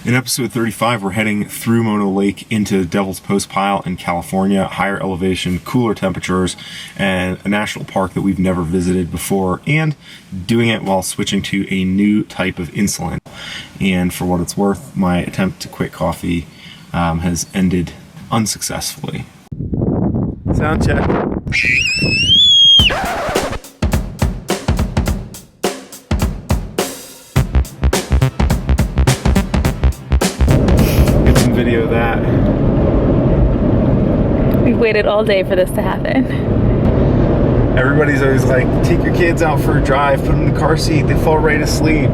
In episode 35, we're heading through Mono Lake into Devils Postpile in California, higher elevation, cooler temperatures, and a national park that we've never visited before, and doing it while switching to a new type of insulin. And for what it's worth, my attempt to quit coffee has ended unsuccessfully. Sound check. Video that. We've waited all day for this to happen. Everybody's always like, take your kids out for a drive, put them in the car seat, they fall right asleep.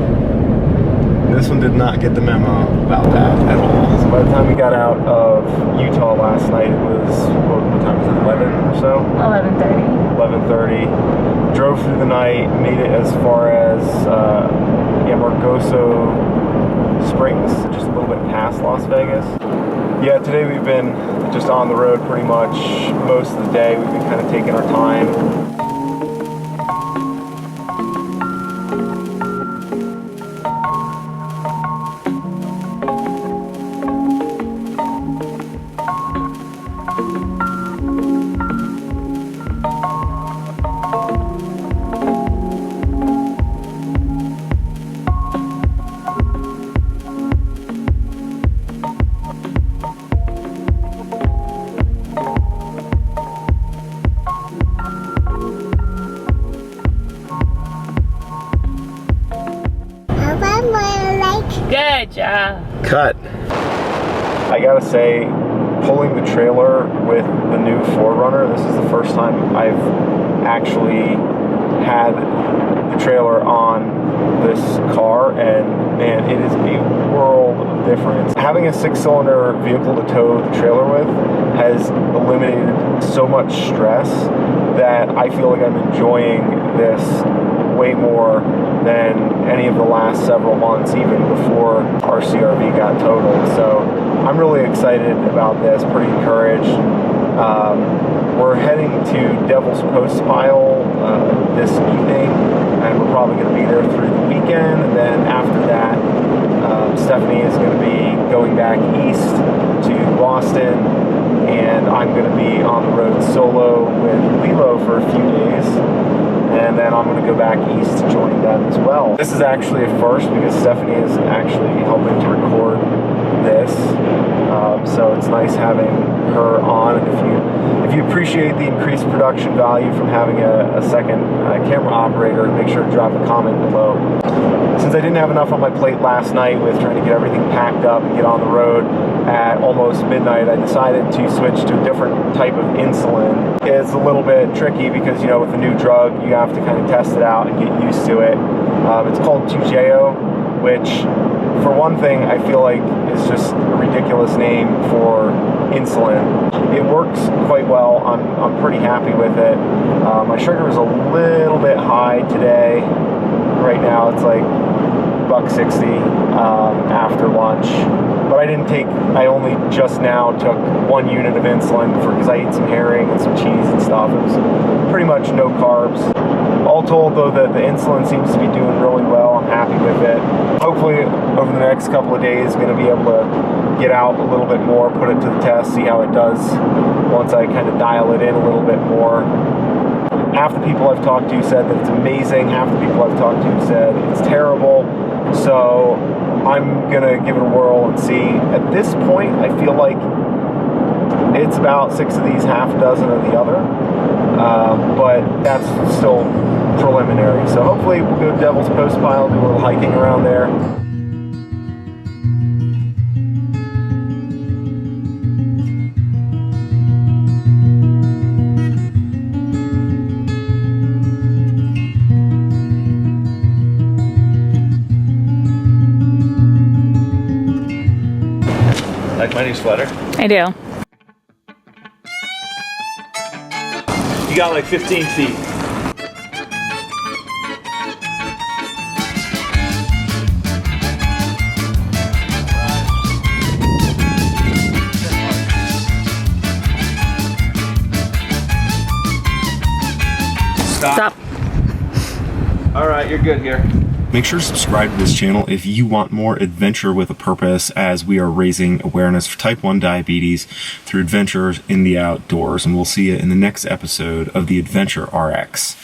This one did not get the memo about that at all. So by the time we got out of Utah last night, it was, what time was it, 11 or so? 11:30. 11:30. Drove through the night, made it as far as Margoso Springs, just a little bit past Las Vegas. Yeah, today we've been just on the road pretty much most of the day. We've been kind of taking our time. Good job. Cut. I gotta say, pulling the trailer with the new 4Runner, this is the first time I've actually had the trailer on this car, and man, it is a world of difference. Having a 6-cylinder vehicle to tow the trailer with has eliminated so much stress that I feel like I'm enjoying this way more than any of the last several months, even before our CRV got totaled. So I'm really excited about this, pretty encouraged. We're heading to Devils Postpile this evening, and we're probably going to be there through the weekend. And then after that, Stephanie is going to be going back east to Boston, and I'm going to be on the road solo with Lilo for a few days. And then I'm going to go back east to join them as well. This is actually a first because Stephanie is actually helping to record this. So it's nice having her on. And if you appreciate the increased production value from having a second camera operator, make sure to drop a comment below. Since I didn't have enough on my plate last night with trying to get everything packed up and get on the road at almost midnight, I decided to switch to a different type of insulin. It's a little bit tricky because, you know, with a new drug, you have to kind of test it out and get used to it. It's called Toujeo, which, for one thing, I feel like is just a ridiculous name for insulin. It works quite well. I'm pretty happy with it. My sugar is a little bit high today. Right now it's like $1.60 after lunch. But I only just now took 1 unit of insulin because I ate some herring and some cheese and stuff. It was pretty much no carbs. All told, though, that the insulin seems to be doing really well. I'm happy with it. Hopefully, over the next couple of days, I'm going to be able to get out a little bit more, put it to the test, see how it does once I kind of dial it in a little bit more. Half the people I've talked to said that it's amazing. Half the people I've talked to said it's terrible. So I'm going to give it a whirl and see. At this point, I feel like it's about 6 of these, half a dozen of the other. But that's still preliminary. So hopefully we'll go to Devils Postpile, do a little hiking around there. Like my new sweater? I do. You got like 15 feet. Stop. Stop. All right, you're good here. Make sure to subscribe to this channel if you want more adventure with a purpose, as we are raising awareness for type 1 diabetes through adventures in the outdoors. And we'll see you in the next episode of the Adventure RX.